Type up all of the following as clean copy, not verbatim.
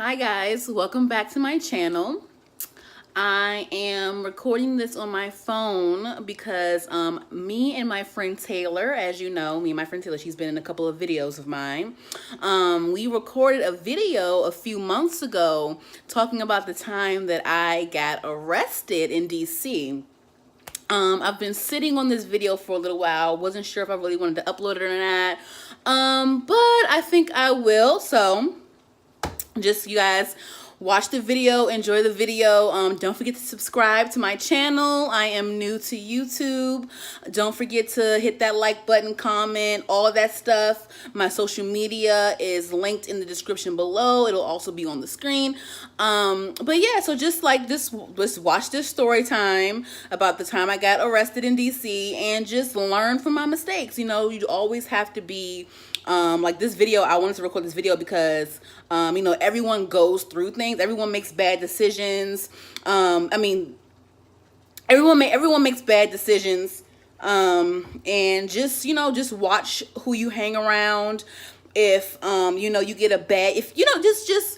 Hi guys, welcome back to my channel. I am recording this on my phone because me and my friend Taylor, as you know, me and my friend Taylor, she's been in a couple of videos of mine. We recorded a video a few months ago talking about the time that I got arrested in DC. I've been sitting on this video for a little while. Wasn't sure if I really wanted to upload it or not. But I think I will. So just you guys watch the video, enjoy the video. Don't forget to subscribe to my channel. I am new to YouTube. Don't forget to hit that like button, comment, all that stuff. My social media is linked in the description below. It'll also be on the screen. But yeah, so just like this, let's watch this story time about the time I got arrested in DC and just learn from my mistakes. You know, you always have to be like this video, I wanted to record this video because, you know, everyone goes through things. Everyone makes bad decisions. Everyone makes bad decisions. And just, you know, just watch who you hang around. If, you know, you get a bad, if, you know, just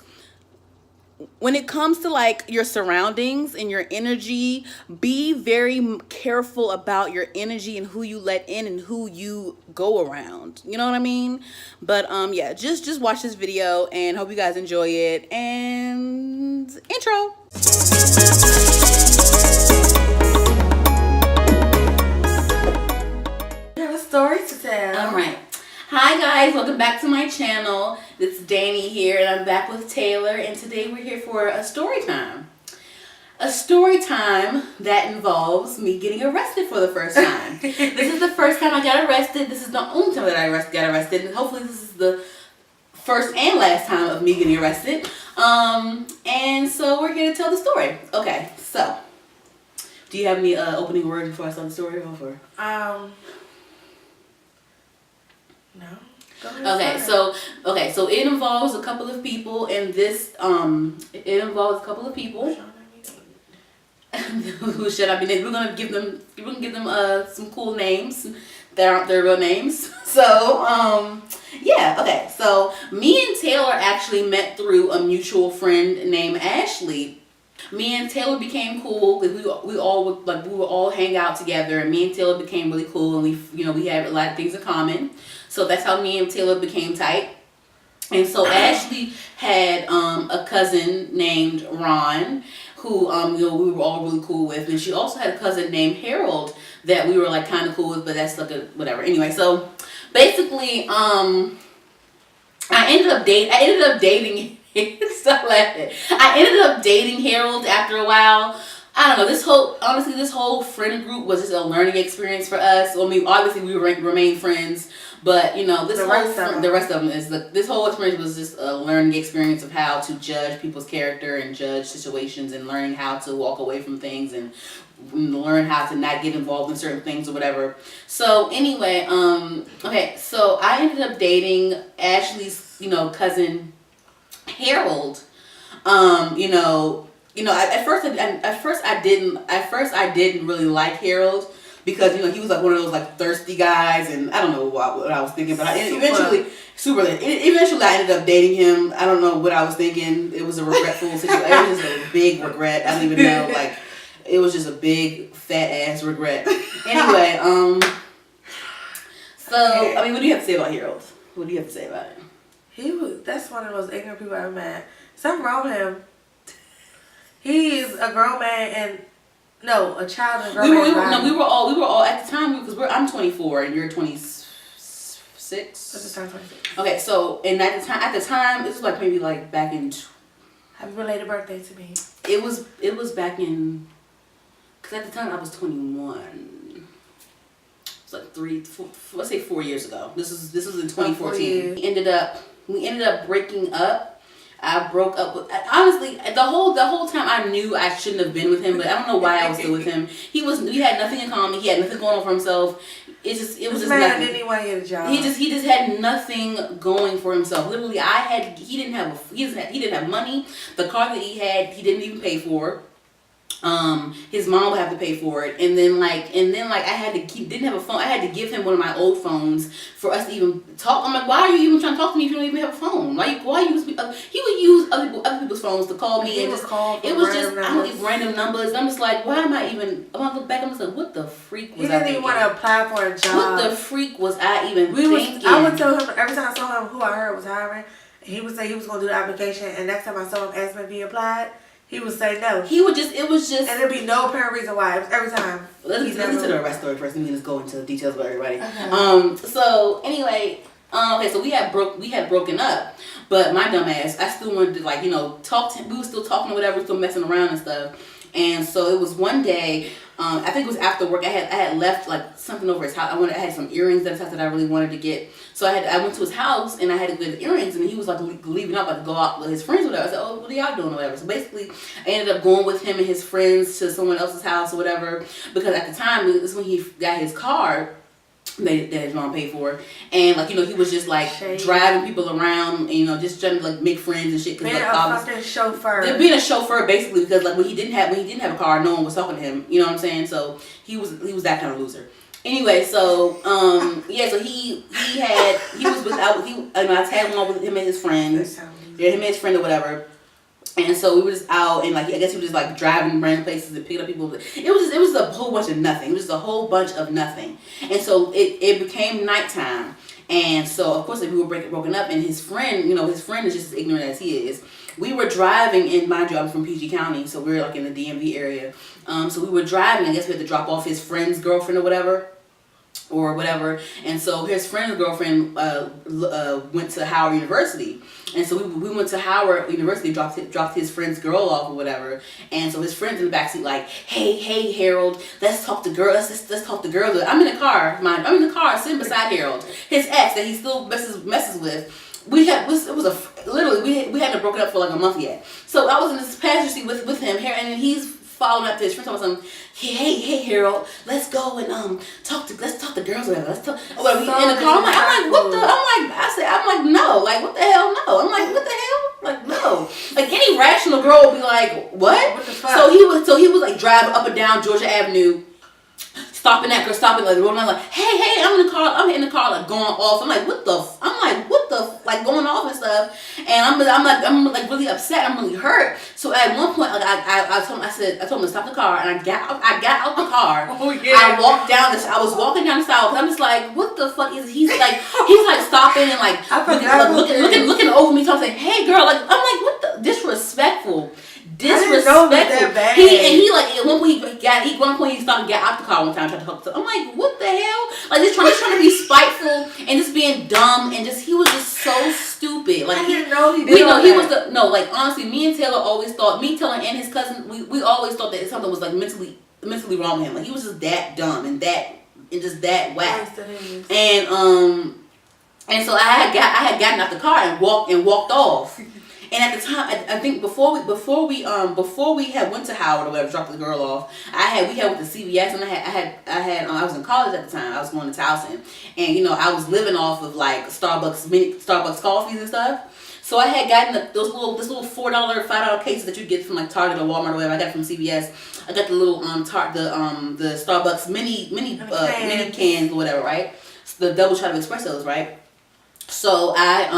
when it comes to like your surroundings and your energy, be very careful about your energy and who you let in and who you go around. You know what I mean? But yeah, just watch this video and hope you guys enjoy it. And intro. You have a story to tell. All right. Hi guys, welcome back to my channel. It's Dani here and I'm back with Taylor, and today we're here for a story time. A story time that involves me getting arrested for the first time. This is the first time I got arrested. This is the only time that I got arrested, and hopefully this is the first and last time of me getting arrested. And so we're here to tell the story. Okay, so do you have any opening words before I start the story off? No. Okay, so it involves a couple of people, and this it involves a couple of people. Who should I be named? We're gonna give them some cool names that aren't their real names. So yeah, okay. So me and Taylor actually met through a mutual friend named Ashley. Me and Taylor became cool because we would all hang out together, and me and Taylor became really cool, and we had a lot of things in common. So that's how me and Taylor became tight. And so Ashley had a cousin named Ron, who we were all really cool with, and she also had a cousin named Harold that we were like kind of cool with, but that's like a whatever. Anyway, so basically, I ended up dating. Stop laughing. I ended up dating Harold after a while. I don't know. This whole friend group was just a learning experience for us. I mean, obviously we remain friends, but you know, the rest of them is this whole experience was just a learning experience of how to judge people's character and judge situations and learning how to walk away from things and learn how to not get involved in certain things or whatever. So anyway, okay, so I ended up dating Ashley's, cousin Harold. At first I didn't really like Harold because he was like one of those like thirsty guys, and I don't know what I was thinking, but eventually I ended up dating him. I don't know what I was thinking. It was a regretful situation. It was just a big regret. I don't even know. Like, it was just a big fat ass regret. Anyway, so I mean, what do you have to say about Harold? What do you have to say about it? That's one of the most ignorant people I ever met. Something wrong with him. He's a grown man a child and a grown man. We were all at the time, because I'm 24 and you're 26. What's the time? 26. Okay, so and at the time this was like maybe like back in. Happy belated birthday to me. It was back in, because at the time I was 21. It's like let's say 4 years ago. This was in 2014. We ended up breaking up. I broke up with, honestly, the whole time I knew I shouldn't have been with him, but I don't know why I was still with him. We had nothing in common. He had nothing going on for himself. It was just nothing. Didn't want to get a job. He just had nothing going for himself. Literally, he didn't have money. The car that he had, he didn't even pay for. his mom would have to pay for it, and then like I had to didn't have a phone. I had to give him one of my old phones for us to even talk. I'm like, why are you even trying to talk to me if you don't even have a phone? Why use me? He would use other people's phones to call me, and just it was just I don't get random numbers. And I'm just like, why am I even? I'm gonna look back. I'm just like, what the freak was I thinking? He didn't even want to apply for a job. What the freak was I even thinking? I would tell him every time I saw him who I heard was hiring. He would say he was gonna do the application, and next time I saw him ask me if he applied. He would say no. He would just, it was just... And there'd be no apparent reason why. It was every time. Let's get to the rest story first. We can just go into the details about everybody. Okay. So, anyway, okay, so we had broken up. But my dumb ass, I still wanted to, like, you know, talk to him. We were still talking or whatever, still messing around and stuff. And so it was one day, I think it was after work. I had left like something over his house. I had some earrings that I really wanted to get. So I went to his house and I had to get the earrings, and he was like leaving out, like to go out with his friends or whatever. I said, oh, what are y'all doing or whatever? So basically, I ended up going with him and his friends to someone else's house or whatever, because at the time this is when he got his car that his mom paid for, and like, you know, he was just like driving people around, and, you know, just trying to like make friends and shit. Being like, a fucking chauffeur. Being a chauffeur basically, because like when he didn't have a car, no one was talking to him. You know what I'm saying? So he was that kind of loser. Anyway, so yeah, so he was without I tagged along with him and his friends. Yeah, him and his friend or whatever. And so we were just out, and like I guess he was just like driving random places and picking up people. It was a whole bunch of nothing. It was just a whole bunch of nothing. And so it became nighttime. And so of course we were broken up, and his friend is just as ignorant as he is. We were driving, and mind you, I'm from PG County, so we were like in the DMV area. So we were driving. I guess we had to drop off his friend's girlfriend or whatever. And so his friend's girlfriend went to Howard University, and so we went to Howard University, dropped his friend's girl off or whatever. And so his friend's in the backseat like, hey Harold, let's talk to girls. Let's talk to girls. I'm in the car sitting beside Harold, his ex that he still messes with. We hadn't broken up for like a month yet. So I was in this passenger seat with him here, and he's following up to his friend, talking about something. Hey Harold, let's go and talk to girls or whatever. Let's talk. In the car, I'm like, what the? I'm like, no, like what the hell, no. I'm like, what the hell, like no. Like any rational girl would be like, what? What the fuck? So he was like driving up and down Georgia Avenue, stopping like the road. And I'm like, hey, I'm in the car like going off. I'm like, what the? Like going off and stuff. And I'm like really upset. I'm really hurt. So at one point, like I told him to stop the car, and I got out the car. Oh yeah. I was walking down the sidewalk. I'm just like, what the fuck is he's like stopping and like looking over me, talking, hey girl, like I'm like, what the disrespectful. He like at one point he stopped and got out the car one time, tried to talk to. I'm like, what the hell? Like just trying to be spiteful and just being dumb, and he was just so stupid. Like I didn't know he did. Like honestly, me and Taylor and his cousin, we always thought that something was like mentally wrong with him. Like he was just that dumb and just that whack. And so I had gotten out the car and walked off. And at the time, I think before we had went to Howard or whatever, dropped the girl off, we had went to CVS, and I was in college at the time. I was going to Towson, and you know I was living off of like Starbucks coffees and stuff. So I had gotten this little $4, $5 cases that you get from like Target or Walmart or whatever. I got it from CVS. I got the little the Starbucks mini cans or whatever, right? The double shot of espressos, right? So I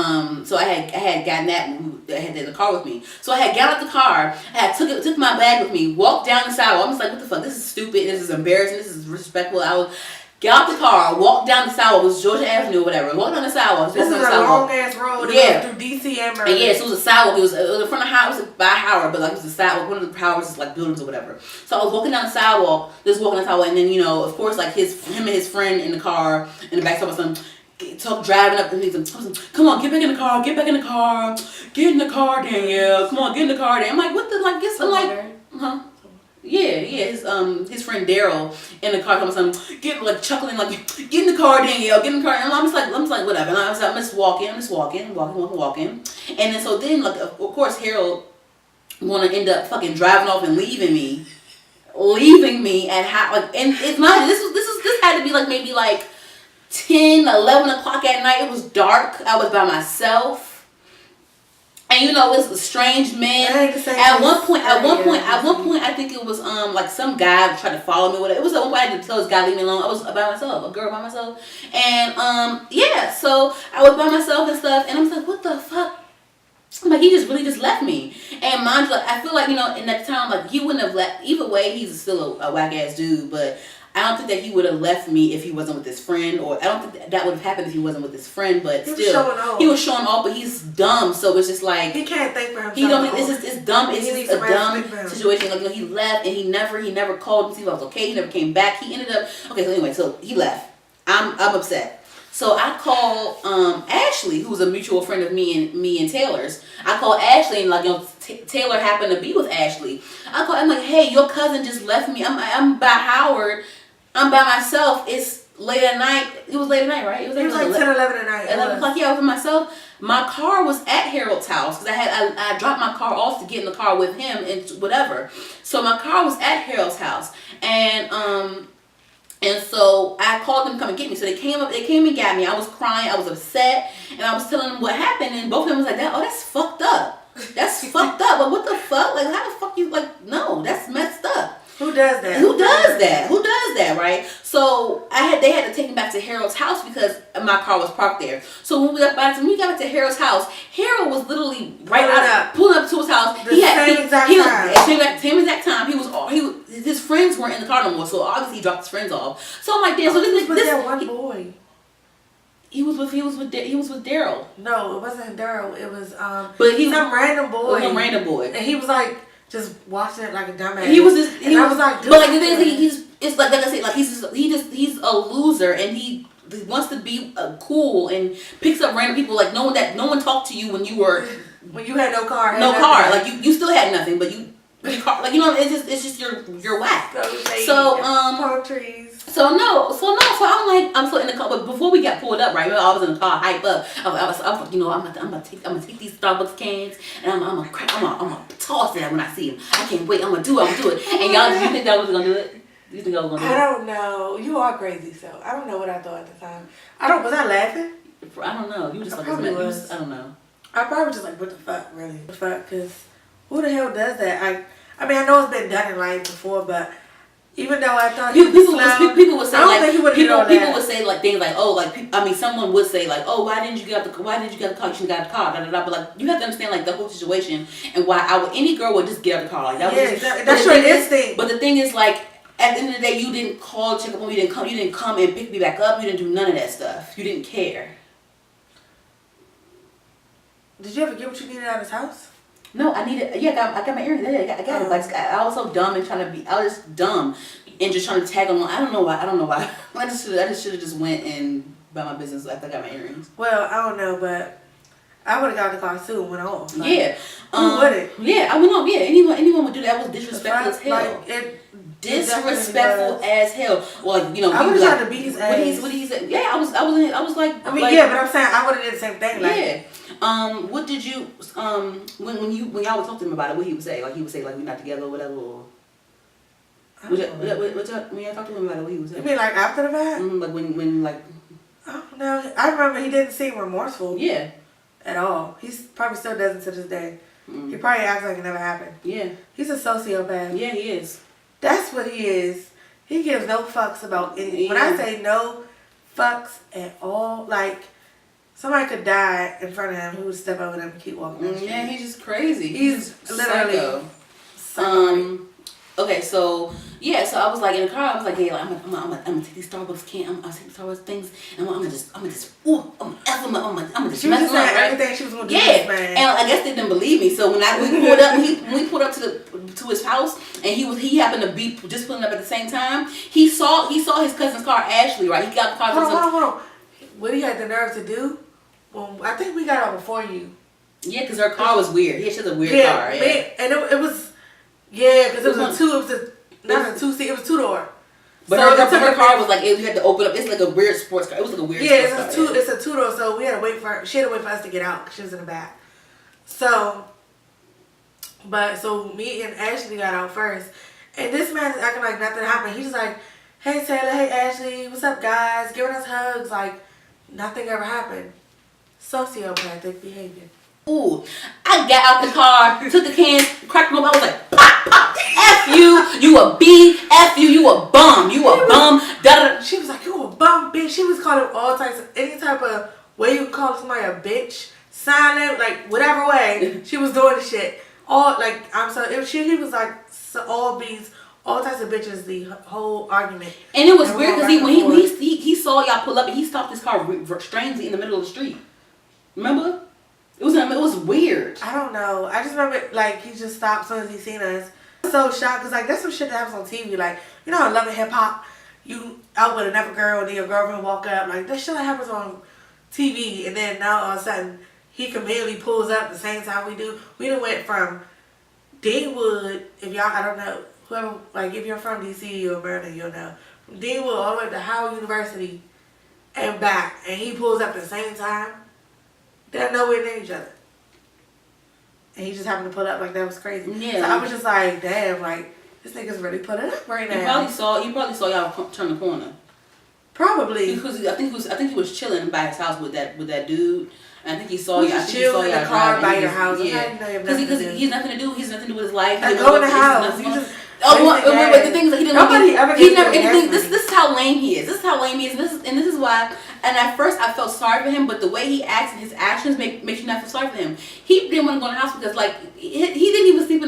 had gotten that, and I had it in the car with me. So I had got out the car, I had took my bag with me, walked down the sidewalk. I was like, what the fuck? This is stupid. This is embarrassing. This is disrespectful. I would get out the car, walk down the sidewalk. It was Georgia Avenue or whatever. Walk down the sidewalk. This is a long ass road. Yeah, through DC and Maryland. And yeah, so it was a sidewalk. It was in front of Howard. It was by Howard, but like it was a sidewalk. One of the Howard's like buildings or whatever. So I was walking down the sidewalk, and then of course like him and his friend in the car in the back of something. Driving up, and he's like, come on, get back in the car, get in the car, Danielle, come on, get in the car, Danielle. I'm like, what the, like, I'm like, huh? Yeah, his friend Daryl in the car, chuckling, like, get in the car, Danielle, get in the car, and I'm just like, whatever, and I was like, I'm just walking, and then, like, of course, Harold wanna end up fucking driving off and leaving me at and it's not, this had to be, like, maybe, like, 10, 11 o'clock at night. It was dark. I was by myself. And it's strange men. At one point, I think it was like some guy tried to follow me. Whatever. It was at one point I had to tell this guy leave me alone. I was by myself, a girl by myself, and so I was by myself and stuff, and I was like, what the fuck? I'm like, he just really just left me. And mind you, like, I feel like in that time, like, he wouldn't have left. Either way, he's still a whack ass dude, but I don't think that he would have left me if he wasn't with his friend, or I don't think that would have happened if he wasn't with his friend. But he was showing off, but he's dumb, so it's just like he can't think for himself. He don't. It's dumb. It's just a dumb situation. Like he left, and he never called to see if I was okay. He never came back. He ended up okay. So anyway, so he left. I'm upset. So I called Ashley, who's a mutual friend of me and Taylor's. I called Ashley, and like Taylor happened to be with Ashley. I'm like, hey, your cousin just left me. I'm by Howard. I'm by myself. It's late at night. It was late at night, right? It was like 10 or 11 at night. 11 o'clock. Yeah, I was by myself. My car was at Harold's house because I dropped my car off to get in the car with him and whatever. So my car was at Harold's house, and so I called them to come and get me. So they came and got me. I was crying. I was upset, and I was telling them what happened, and both of them was like, that's fucked up. That's fucked up. But what the fuck? Like, how the fuck you like? No, that's messed up. Who does that? Who does that, right? So they had to take me back to Harold's house because my car was parked there. So when we got back to Harold's house, Harold was literally pulling up to his house. Same exact time. His friends weren't in the car no more, so obviously he dropped his friends off. So I'm like, damn. So this that one boy. He was with Daryl. No, it wasn't Daryl. It was but he some random boy. Some random boy. And he was like just watching it like a dumbass. He was just. I was like, but like the thing is, it's like I said, like he's a loser, and he wants to be cool and picks up random people. Like no one talked to you when you had no car. Like you still had nothing, but your car, like it's just you're whack. So palm trees. So I'm still in the car, but before we got pulled up, right? I was in the car, hype up. I was I'm gonna take these Starbucks cans, and I'm gonna toss them when I see them. I can't wait. I'm gonna do it. And y'all, do you think that was gonna do it? Do you think I was gonna do it? I don't know. You are crazy, so I don't know what I thought at the time. Was I laughing? I don't know. You were just like, I don't know. I probably was just like, what the fuck, really? What the fuck? Because who the hell does that? I mean, I know it's been done in life before, but. Even though I thought people would say like people would say like things like, oh, like someone would say like, oh, why didn't you get the car? You should have got the car. But like you have to understand like the whole situation and why any girl would just get out the car like that. That's your instinct. But the thing is like at the end of the day, you didn't call, check up on me. You didn't come and pick me back up. You didn't do none of that stuff. You didn't care. Did you ever get what you needed out of his house? No, I got my earrings. I got it. But I was so dumb and I was just dumb and just trying to tag along. I don't know why. I just should have just went and bought my business after I got my earrings. Well, I don't know, but I would have got in the car too and went off. Like, yeah. Who wouldn't? Yeah, I went off. Yeah, anyone would do that. That was disrespectful as hell. Disrespectful as hell. Well, like, I would have tried to beat his ass. What he said? Yeah, I was like. I mean, yeah, but I'm saying I would have did the same thing. Like, yeah. What did you when y'all would talk to him about it? What he would say? Like he would say like we're not together or whatever. Or when y'all talk to him about it, what he would say? You mean like after the fact? Like when like. I don't know. I remember he didn't seem remorseful. Yeah. At all. He probably still doesn't to this day. He probably acts like it never happened. Yeah. He's a sociopath. Yeah, he is. That's what he is. He gives no fucks about anything. Yeah. When I say no fucks at all, like somebody could die in front of him, he would step over them and keep walking. Yeah, he's just crazy. He's literally psycho. Okay, so I was like in the car. I was like, yeah, I'm gonna take these Starbucks cans. I'm gonna take these Starbucks things, and I'm gonna just mess them up, right? Everything she was gonna do. Yeah, and I guess they didn't believe me. So when we pulled up to his house, and he happened to be just pulling up at the same time. He saw his cousin's car, Ashley. Right, he got the car. Hold on. What he had the nerve to do? Well, I think we got out before you. Yeah, because her car was weird. She has a weird car. Yeah, and it was. Yeah, because it was not a two-seat, it was two-door. But so her car was like, you had to open up. It's like a weird sports car. It was like a weird sports car. It's a two-door, so she had to wait for us to get out because she was in the back. So me and Ashley got out first. And this man is acting like nothing happened. He's like, hey Taylor, hey Ashley, what's up guys? Giving us hugs like nothing ever happened. Sociopathic behavior. Ooh, I got out the car, took the cans, cracked them up. I was like, pop, pop, F you a B, F you a bum, you a bum. Da-da. She was like, you a bum, bitch. She was calling all types of, any type of way you can call somebody a bitch, silent, like whatever way. She was doing the shit. All, like, I'm sorry, he was like, so all B's, all types of bitches, the whole argument. And it was weird because he saw y'all pull up and he stopped his car strangely in the middle of the street. Remember? It was weird. I don't know. I just remember, like, he just stopped as soon as he seen us. I was so shocked because, like, that's some shit that happens on TV. Like, you know, I love Hip Hop. You out with another girl and then your girlfriend walk up. Like, that shit that happens on TV. And then now all of a sudden, he conveniently pulls up the same time we do. We done went from Deanwood, if y'all, I don't know, whoever, like, if you're from DC or Maryland, you'll know. From Deanwood all the way to Howard University and back. And he pulls up at the same time. They're nowhere near each other. And he just happened to pull up, like, that was crazy. Yeah. So I was just like, damn, like, this nigga's really putting up right now. He probably saw y'all turn the corner. Probably. Because I think he was chilling by his house with that dude. And I think he saw y'all. I think he saw in y'all the car by your house. Yeah. Because he's nothing to do. He's nothing to do with his life. Like, go in the house. But the thing is that he didn't. Nobody ever He never. This is how lame he is. This is how lame he is. And this is why. And at first I felt sorry for him, but the way he acts and his actions makes you not feel sorry for him. He didn't want to go in the house because, like, he didn't even sleep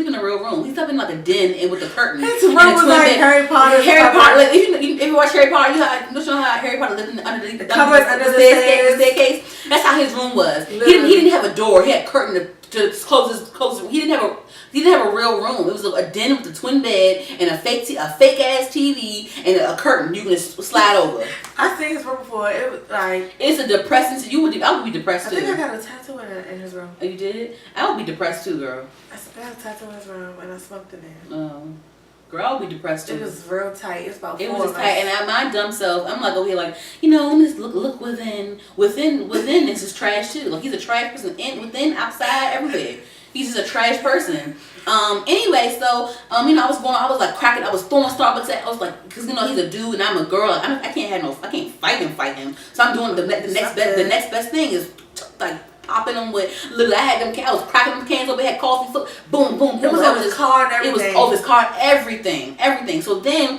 in a real room. He slept in like a den and with a curtain. His room was like Harry Potter. Like, if you watch Harry Potter, you know how Harry Potter lived underneath the cupboards under the staircase. That's how his room was. He didn't have a door. He had a curtain to close his. He didn't have a real room. It was a den with a twin bed and a fake ass TV and a curtain you can just slide over. I seen his room before. It was like, it's a depressing. I would be depressed too. I think I got a tattoo in his room. Oh, you did? I would be depressed too, girl. I got a tattoo in his room and I smoked in there. Girl, I would be depressed too. It was real tight. It's about 4 It was just tight, and my dumb self, I'm like over here like, let me just look within. Within this is trash too. Like, he's a trash person within, outside, everywhere. He's just a trash person. Anyway, so I was like cracking. I was throwing Starbucks at. I was like, because he's a dude and I'm a girl. I can't fight him. So I'm doing the next best thing is like popping them with. Look, I was cracking them cans over. Had coffee. So boom, boom. It was over his car and everything. It was over his car, everything. So then,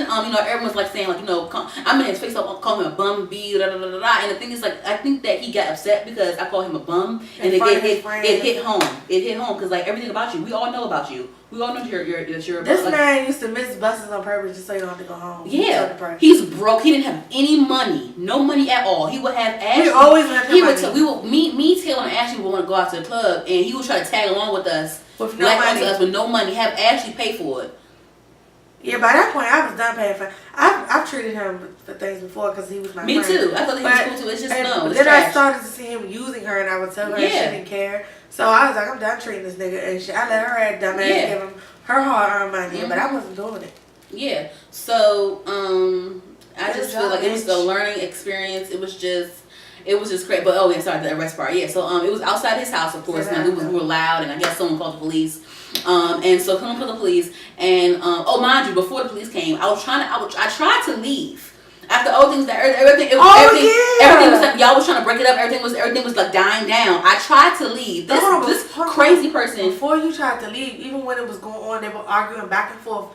everyone's like saying like, I'm in his face. I call him a bum B. Da, da, da, da, da. And the thing is, like, I think that he got upset because I called him a bum, and it hit home. It hit home because, like, everything about you, we all know about you. We all know that you're. This man used to miss buses on purpose just so you don't have to go home. Yeah, he's broke. He didn't have any money, no money at all. He would have Ashley. We always have money. Me, Taylor, and Ashley would want to go out to the club, and he would try to tag along with us with no money. Have Ashley pay for it. Yeah, by that point, I was done paying for. I've treated him for things before because he was my friend. Me too. I thought he was cool too. It's just no. Then I started to see him using her, and I would tell her she didn't care. So I was like, I'm done treating this nigga, and I let her add dumbass give him her hard-earned money, but I wasn't doing it. Yeah. So I just feel like it was a learning experience. It was just great. But sorry, the arrest part. Yeah. So it was outside his house, of course. And we were loud, and I guess someone called the police. And so someone called the police, and mind you, before the police came, I tried to leave. After all things everything was like, y'all was trying to break it up. Everything was like dying down. I tried to leave. This crazy person. Before you tried to leave, even when it was going on, they were arguing back and forth.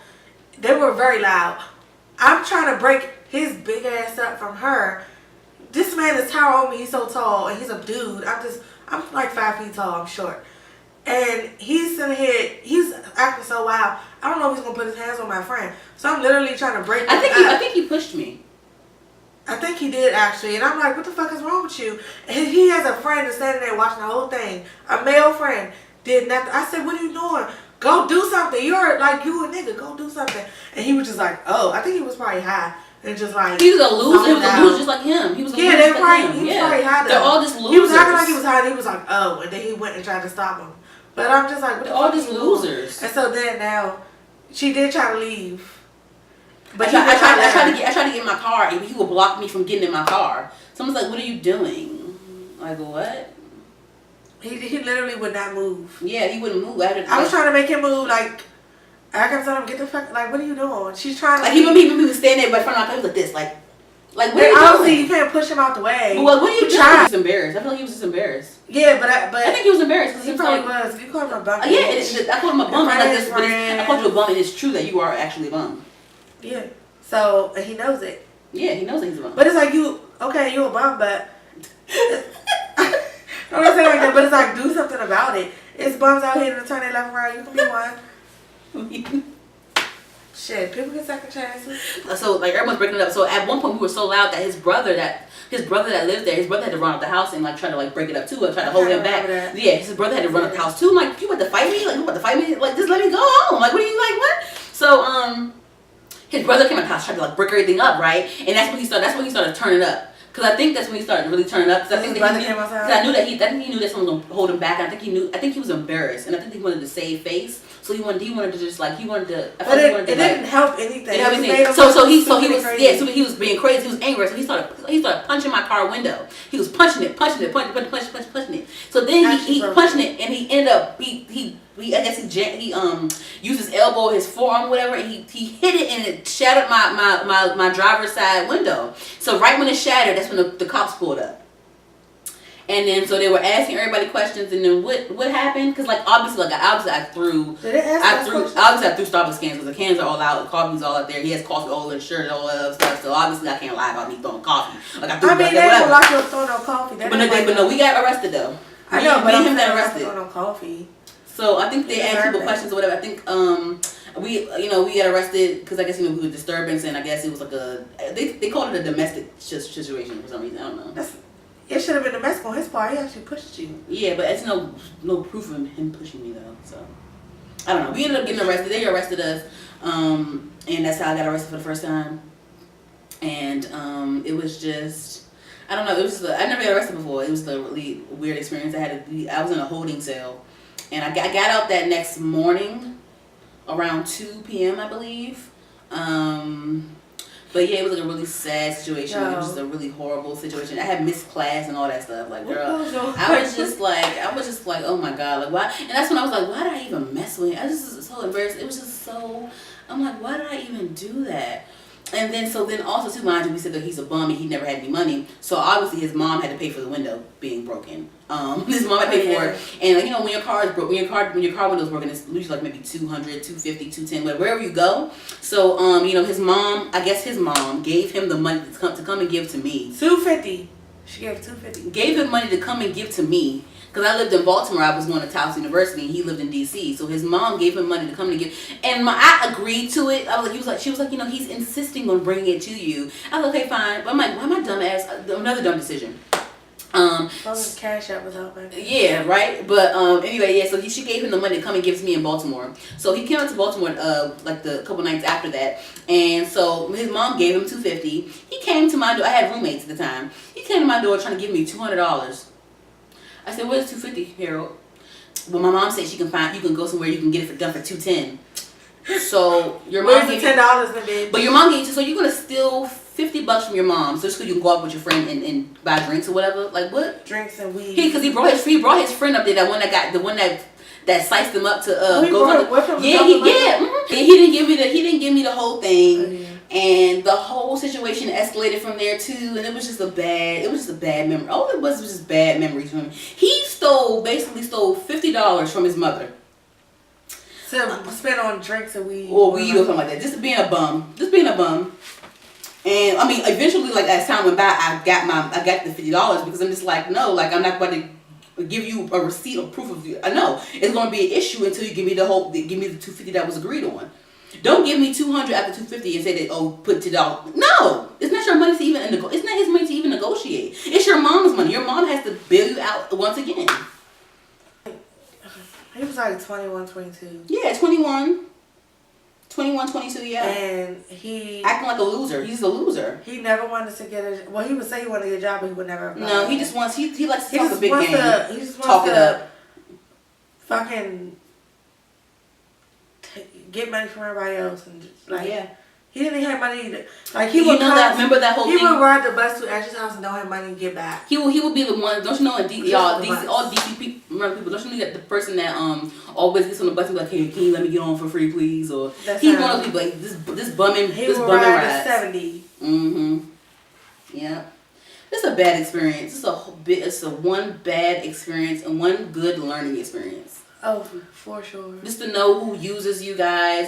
They were very loud. I'm trying to break his big ass up from her. This man is taller than me. He's so tall, and he's a dude. I'm like 5 feet tall. I'm short. And he's sitting here, he's acting so wild. I don't know if he's gonna put his hands on my friend. So I'm literally trying to break him up. I think he pushed me. I think he did actually, and I'm like, what the fuck is wrong with you? And he has a friend that's standing there watching the whole thing. A male friend did nothing. I said, what are you doing? Go do something. You're like, you a nigga. Go do something. And he was just like, I think he was probably high. And just like, he was a loser. He was a loser just like him. He was a loser he was probably high. They're all just losers. He was acting like he was high, and he was like, and then he went and tried to stop him. But I'm just like, what they're all just losers. And so then now, she did try to leave. But I tried to get in my car, and he would block me from getting in my car. Someone's like, "What are you doing?" Like, what? He literally would not move. Yeah, he wouldn't move. I was trying to make him move. Like, I kept telling him, "Get the fuck!" Like, what are you doing? She's trying to. Like, he was standing there, but front of my car, he was like this, like what are you doing? Obviously, you can't push him out the way. Well, what are you doing? He was embarrassed. I feel like he was just embarrassed. Yeah, but I think he was embarrassed because he he was probably like, was. You called him a bum. I called him a bum. Like this, I called you a bum, and it's true that you are actually a bum. Yeah. So and he knows it. Yeah, he knows that he's a bum. But it's like you a bum, but I'm not saying like that. But it's like do something about it. It's bums out here to turn their life around. You can be one. Shit, people get second chances. So like everyone's breaking it up. So at one point we were so loud that his brother that lived there, his brother had to run out the house and like try to like break it up too and try to hold him back. That. Yeah, his brother had to run out the house too. I'm like, you about to fight me? Like, you about to fight me? Like, just let me go home. Like, what are you like? What? So his brother came out the house, tried to like break everything up, right? And that's when he started turning up. Cause I think that's when he started really turning up. Cause I think that I knew he knew that someone was gonna hold him back. I think he was embarrassed, and I think he wanted to save face. So he wanted to just like he wanted to. But it didn't help anything. So he was being crazy. He was angry. So he started punching my car window. He was punching it. So then he punching it, and he ended up he used his elbow, his forearm, whatever, and he hit it, and it shattered my driver's side window. So right when it shattered, that's when the cops pulled up. And then so they were asking everybody questions, and then what happened? Because like obviously I threw Starbucks cans because the cans are all out, the coffee's all out there. He has coffee all in his shirt and all that other stuff. So obviously I can't lie about me throwing coffee. Like I threw they don't like you throwing no coffee. But no, we got arrested though. I know, but him got arrested. Throwing no coffee. So I think they asked people questions or whatever. I think we got arrested because I guess we were disturbance, and I guess it was like they called it a domestic situation for some reason. I don't know. It should have been domestic on his part. He actually pushed you. Yeah, but it's no proof of him pushing me though. So I don't know. We ended up getting arrested. They arrested us, and that's how I got arrested for the first time. And it was just I don't know. It was I never got arrested before. It was a really weird experience. I was in a holding cell, and I got out that next morning around 2 p.m. I believe. But yeah, it was like a really sad situation. It was just a really horrible situation. I had missed class and all that stuff. Like, girl, I was just like, oh my God, like why? And that's when I was like, why did I even mess with him? I was just so embarrassed. It was just so. I'm like, why did I even do that? And then also too, mind you, we said that he's a bum and he never had any money. So obviously his mom had to pay for the window being broken. His mom had to pay for it. And like, when your car is broke, when your car window's broken, it's usually like maybe 200, 250, 210, wherever you go. So his mom, I guess his mom gave him the money to come and give to me. $250. She gave $250. Gave him money to come and give to me. Because I lived in Baltimore, I was going to Towson University, and he lived in D.C. So his mom gave him money to come and give, and I agreed to it. She was like, he's insisting on bringing it to you. I was like, okay, fine. But I'm like, why my dumb ass? Another dumb decision. Cash App was helping. Yeah, right. But anyway, yeah. So she gave him the money to come and give to me in Baltimore. So he came out to Baltimore like the couple nights after that, and so his mom gave him $250. He came to my door. I had roommates at the time. He came to my door trying to give me $200. I said, "What is $250, Harold?" Well, my mom said you can go somewhere you can get it done for $210. So your mom gave $10, but your mom gave you, so you're gonna steal $50 from your mom, so just so you can go out with your friend and buy drinks or whatever. Like what? Drinks and weed. Because he brought his friend up there, the one that sliced him up to go. He didn't give me the whole thing. Oh, yeah. And the whole situation escalated from there too, and it was just a bad memory. All it was just bad memories from him. He basically stole $50 from his mother. To spend on drinks and weed. Or weed or something like that. Just being a bum. And I mean, eventually, like as time went by, I got the $50 because I'm just like, no, like I'm not going to give you a receipt or proof of you. I know it's going to be an issue until you give me the $250 that was agreed on. Don't give me $200 after $250 and say that put $10. No, it's not your money to even it's not his money to even negotiate. It's your mom's money. Your mom has to bail you out once again. He was like 21, 22. Yeah, 21, 22. Yeah. And he acting like a loser. He's a loser. He never wanted to get a. Well, he would say he wanted to get a job, but he would never. No, he just wants. He likes to talk a big game. He just wants talk it up. Fucking. Get money from everybody else and just like he didn't even have money to, like he would remember that whole thing? He would ride the bus to Ashley's house and don't have money to get back. He would be the one. Don't you know? All DC people, remember people. Don't you know that the person that always gets on the bus and be like, hey, can you let me get on for free, please? Or he's one of those people like this bumming. He this would bumming ride ride. 70. Mm-hmm. Yeah. It's a bad experience. It's a one bad experience and one good learning experience. Oh, for sure. Just to know who uses you guys.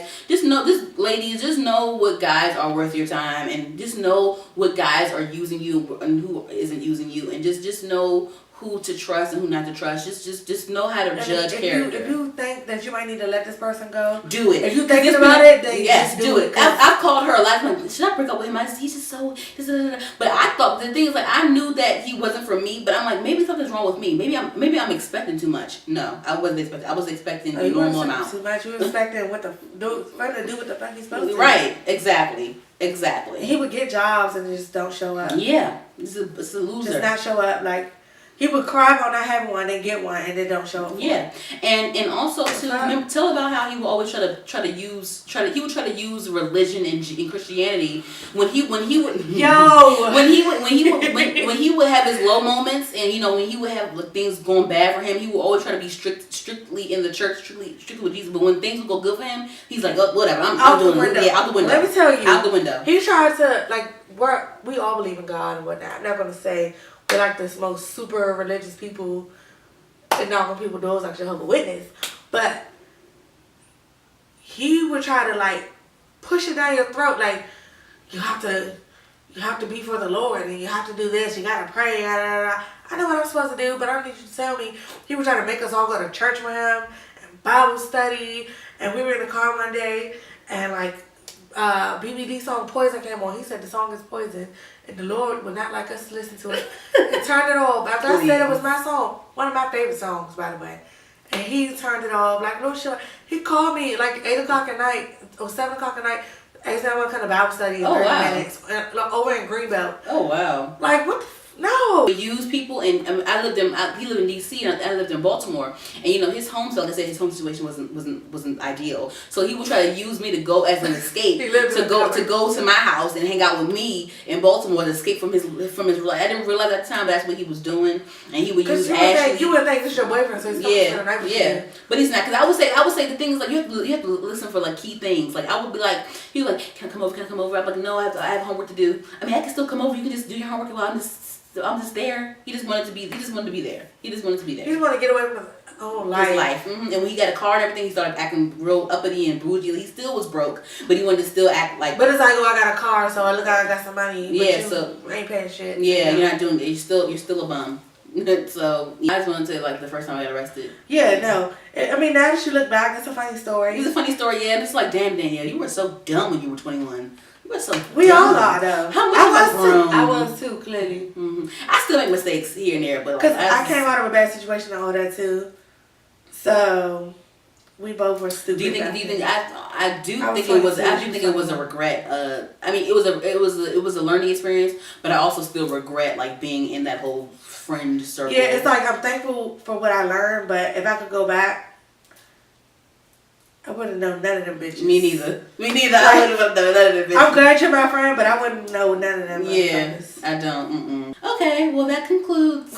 Ladies, just know what guys are worth your time, and just know what guys are using you and who isn't using you, and just know who to trust and who not to trust. Just know how to judge character. If you think that you might need to let this person go, do it. If you thinking about it, then yes, do it. I've called her a lot. Like, should I break up with him? He's just so. But I thought the thing is like I knew that he wasn't for me. But I'm like maybe something's wrong with me. Maybe I'm expecting too much. No, I wasn't expecting. I was expecting a normal amount. Too much. You were expecting what to do what the fuck he's supposed to. Right. Exactly. He would get jobs and just don't show up. Yeah, it's a loser. Just not show up like. He would cry about not having one and get one and then don't show up. Yeah, and also too, tell about how he would always try to use religion and Christianity when he would have his low moments, and when he would have things going bad for him, he would always try to be strictly in the church, strictly with Jesus. But when things would go good for him, he's like, oh, whatever, I'm doing it. Yeah, out the window. Let me tell you, out the window. He tried to we all believe in God and whatnot. I'm not gonna say. We're like this most super religious people and knock on people's doors like Jehovah's Witness. But he would try to push it down your throat like you have to be for the Lord and you have to do this, you gotta pray, I know what I'm supposed to do, but I don't need you to tell me. He would try to make us all go to church with him and Bible study, and we were in the car one day and BBD song Poison came on. He said the song is poison and the Lord would not like us to listen to it. And turned it off. After I said it was my song, one of my favorite songs, by the way. And he turned it off. No shit. He called me 8 o'clock at night or 7 o'clock at night. He said I want to come to Bible study in 30 minutes over in Greenbelt. Oh wow. What the no. We use people, and he lived in D.C. and I lived in Baltimore, and his home, so like I said, his home situation wasn't ideal. So he would try to use me to go as an escape to go to my house and hang out with me in Baltimore to escape from his life. I didn't realize at the time, but that's what he was doing, and he would use Ashley. You would think this is your boyfriend, so he's coming to the night with you. But he's not, because I would say the thing is you have to listen for key things. I would be he was like, can I come over? I'm like, no, I have homework to do. I mean, I can still come over. You can just do your homework while I'm just there. He just wanted to be there. He just wanted to get away from his own life. Mm-hmm. And when he got a car and everything, he started acting real uppity and bougie. He still was broke, but he wanted to still act like. But it's I got a car, so I got some money. But so ain't paying shit. Yeah, you're not doing it. You're still a bum. So I just wanted to the first time I got arrested. Yeah, no. I mean, now that you look back, it's a funny story. It's a funny story, yeah. And it's damn, Danielle, you were so dumb when you were 21. We all are though. I was too, clearly. Mm-hmm. I still make mistakes here and there, but because I came out of a bad situation and all that too. So we both were stupid. Do you think? I do think it was a regret. I mean, it was a learning experience, but I also still regret being in that whole friend circle. Yeah, it's I'm thankful for what I learned, but if I could go back, I wouldn't know none of them bitches. Me neither. I wouldn't know none of them bitches. I'm glad you're my friend, but I wouldn't know none of them. Yeah, I don't. Okay, well that concludes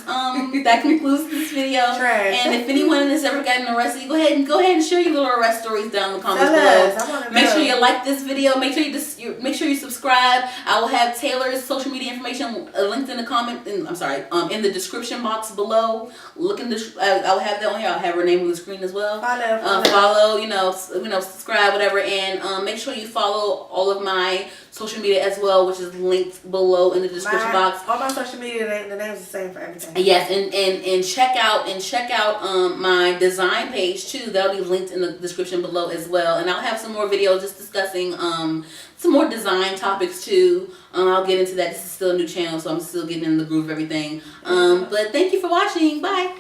this video. Trash. And if anyone has ever gotten arrested, go ahead and share your little arrest stories down in the comments below. Make sure you like this video. Make sure you subscribe. I will have Taylor's social media information linked in the comment. In the description box below. I'll have that on here. I'll have her name on the screen as well. Follow. Subscribe, whatever, and make sure you follow all of my social media as well, which is linked below in the description box. All my social media, the name's the same for everything. Yes, and check out my design page too. That'll be linked in the description below as well. And I'll have some more videos just discussing some more design topics too. I'll get into that. This is still a new channel, so I'm still getting in the groove of everything. But thank you for watching. Bye.